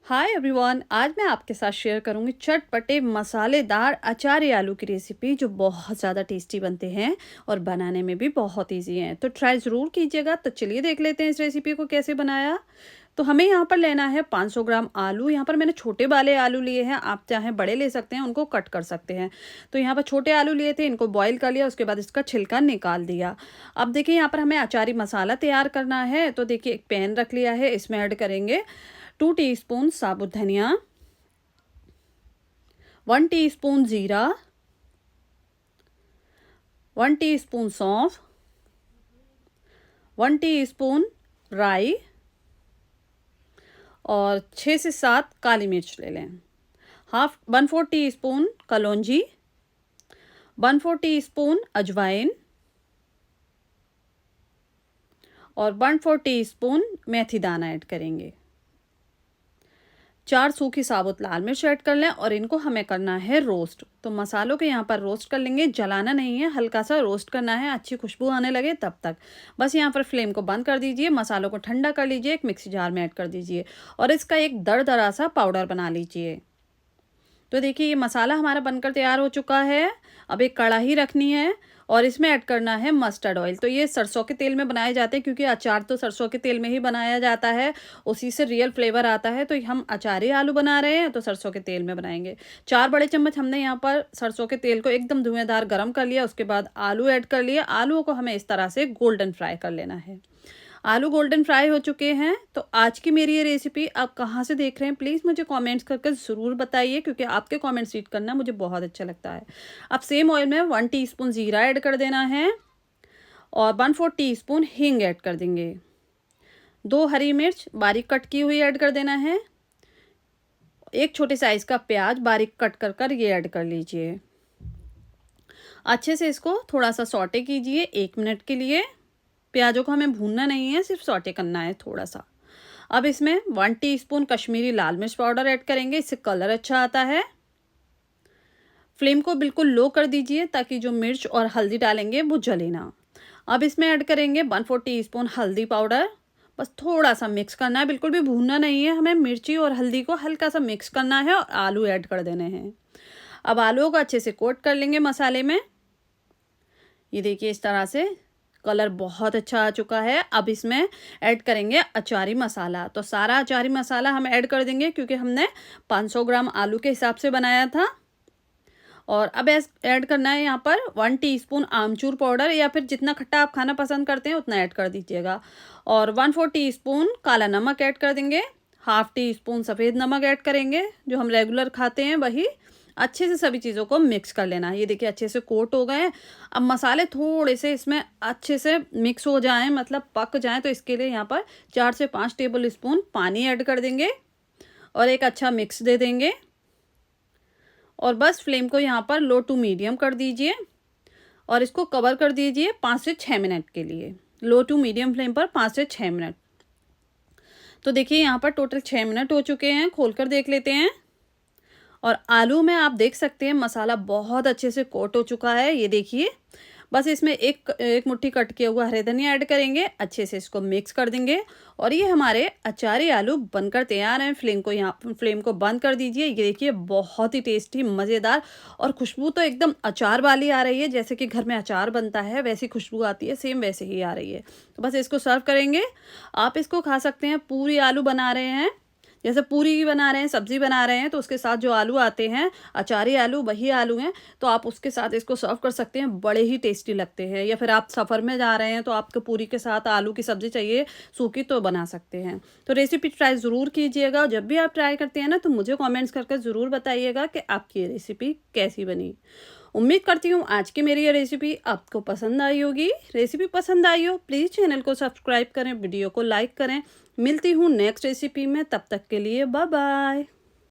Hi everyone, आज मैं आपके साथ शेयर करूंगी चटपटे मसालेदार अचारी आलू की रेसिपी जो बहुत ज़्यादा टेस्टी बनते हैं और बनाने में भी बहुत इजी हैं। तो ट्राई ज़रूर कीजिएगा। तो चलिए देख लेते हैं इस रेसिपी को कैसे बनाया। तो हमें यहाँ पर लेना है 500 ग्राम आलू। यहाँ पर मैंने छोटे वाले आलू लिए हैं, आप चाहे बड़े ले सकते हैं, उनको कट कर सकते हैं। तो यहाँ पर छोटे आलू लिए थे, इनको बॉईल कर लिया, उसके बाद इसका छिलका निकाल दिया। अब देखिए यहाँ पर हमें अचारी मसाला तैयार करना है। तो देखिए एक पैन रख लिया है, इसमें ऐड करेंगे 2 टीस्पून साबुत धनिया, 1 टीस्पून जीरा, 1 टीस्पून सौंफ, 1 टीस्पून राई और 6 से 7 काली मिर्च ले लें। 1/4 टीस्पून कलौंजी, 1/4 टीस्पून अजवाइन और 1/4 टीस्पून मेथी दाना ऐड करेंगे। 4 सूखी साबुत लाल मिर्च ऐड कर लें और इनको हमें करना है रोस्ट। तो मसालों के यहाँ पर रोस्ट कर लेंगे, जलाना नहीं है, हल्का सा रोस्ट करना है, अच्छी खुशबू आने लगे तब तक। बस यहाँ पर फ्लेम को बंद कर दीजिए, मसालों को ठंडा कर लीजिए, एक मिक्सी जार में ऐड कर दीजिए और इसका एक दरदरा सा पाउडर बना लीजिए। तो देखिए ये मसाला हमारा बनकर तैयार हो चुका है। अब एक कढ़ाई रखनी है और इसमें ऐड करना है मस्टर्ड ऑयल। तो ये सरसों के तेल में बनाए जाते हैं क्योंकि अचार तो सरसों के तेल में ही बनाया जाता है, उसी से रियल फ्लेवर आता है। तो हम अचारी आलू बना रहे हैं तो सरसों के तेल में बनाएंगे। 4 बड़े चम्मच हमने यहाँ पर सरसों के तेल को एकदम धुआंधार गर्म कर लिया। उसके बाद आलू ऐड कर लिया। आलूओं को हमें इस तरह से गोल्डन फ्राई कर लेना है। आलू गोल्डन फ्राई हो चुके हैं। तो आज की मेरी ये रेसिपी आप कहाँ से देख रहे हैं प्लीज़ मुझे कमेंट्स करके ज़रूर बताइए, क्योंकि आपके कमेंट्स रीड करना मुझे बहुत अच्छा लगता है। अब सेम ऑयल में 1 टीस्पून जीरा ऐड कर देना है और 1/4 टीस्पून हींग ऐड कर देंगे। 2 हरी मिर्च बारीक कट की हुई ऐड कर देना है। एक छोटे साइज़ का प्याज बारीक कट कर कर ये ऐड कर लीजिए। अच्छे से इसको थोड़ा सा सौटे कीजिए 1 मिनट के लिए। प्याजों को हमें भूनना नहीं है, सिर्फ सौटे करना है थोड़ा सा। अब इसमें 1 टीस्पून कश्मीरी लाल मिर्च पाउडर ऐड करेंगे, इससे कलर अच्छा आता है। फ्लेम को बिल्कुल लो कर दीजिए ताकि जो मिर्च और हल्दी डालेंगे वो जले ना। अब इसमें ऐड करेंगे 1/4 टीस्पून हल्दी पाउडर। बस थोड़ा सा मिक्स करना है, बिल्कुल भी भूनना नहीं है, हमें मिर्ची और हल्दी को हल्का सा मिक्स करना है और आलू ऐड कर देने हैं। अब आलूओं को अच्छे से कोट कर लेंगे मसाले में। ये देखिए इस तरह से कलर बहुत अच्छा आ चुका है। अब इसमें ऐड करेंगे अचारी मसाला। तो सारा अचारी मसाला हम ऐड कर देंगे क्योंकि हमने 500 ग्राम आलू के हिसाब से बनाया था। और अब ऐड करना है यहाँ पर 1 टीस्पून आमचूर पाउडर, या फिर जितना खट्टा आप खाना पसंद करते हैं उतना ऐड कर दीजिएगा। और 1/4 टीस्पून काला नमक ऐड कर देंगे। 1/2 टीस्पून सफ़ेद नमक ऐड करेंगे, जो हम रेगुलर खाते हैं वही। अच्छे से सभी चीज़ों को मिक्स कर लेना है। ये देखिए अच्छे से कोट हो गए हैं। अब मसाले थोड़े से इसमें अच्छे से मिक्स हो जाएं, मतलब पक जाएं, तो इसके लिए यहाँ पर 4 से 5 टेबल स्पून पानी ऐड कर देंगे और एक अच्छा मिक्स दे देंगे। और बस फ्लेम को यहाँ पर लो टू मीडियम कर दीजिए और इसको कवर कर दीजिए 5 से 6 मिनट के लिए। लो टू मीडियम फ्लेम पर 5 से 6 मिनट। तो देखिए यहाँ पर टोटल 6 मिनट हो चुके हैं। खोल कर देख लेते हैं और आलू में आप देख सकते हैं मसाला बहुत अच्छे से कोट हो चुका है। ये देखिए बस इसमें एक मुट्ठी कट किया हुआ हरे धनिया ऐड करेंगे, अच्छे से इसको मिक्स कर देंगे और ये हमारे अचारी आलू बनकर तैयार हैं। फ्लेम को बंद कर दीजिए। ये देखिए बहुत ही टेस्टी, मज़ेदार और खुशबू तो एकदम अचार वाली आ रही है, जैसे कि घर में अचार बनता है वैसी खुशबू आती है, सेम वैसे ही आ रही है। तो बस इसको सर्व करेंगे। आप इसको खा सकते हैं, पूरी आलू बना रहे हैं, जैसे पूरी बना रहे हैं, सब्जी बना रहे हैं, तो उसके साथ जो आलू आते हैं अचारी आलू वही आलू हैं, तो आप उसके साथ इसको सर्व कर सकते हैं, बड़े ही टेस्टी लगते हैं। या फिर आप सफ़र में जा रहे हैं तो आपको पूरी के साथ आलू की सब्ज़ी चाहिए सूखी, तो बना सकते हैं। तो रेसिपी ट्राई ज़रूर कीजिएगा। जब भी आप ट्राई करते हैं ना तो मुझे कमेंट्स करके ज़रूर बताइएगा कि आपकी ये रेसिपी कैसी बनी। उम्मीद करती हूँ आज की मेरी ये रेसिपी आपको पसंद आई होगी। रेसिपी पसंद आई हो प्लीज़ चैनल को सब्सक्राइब करें, वीडियो को लाइक करें। मिलती हूँ नेक्स्ट रेसिपी में, तब तक के लिए बाय बाय।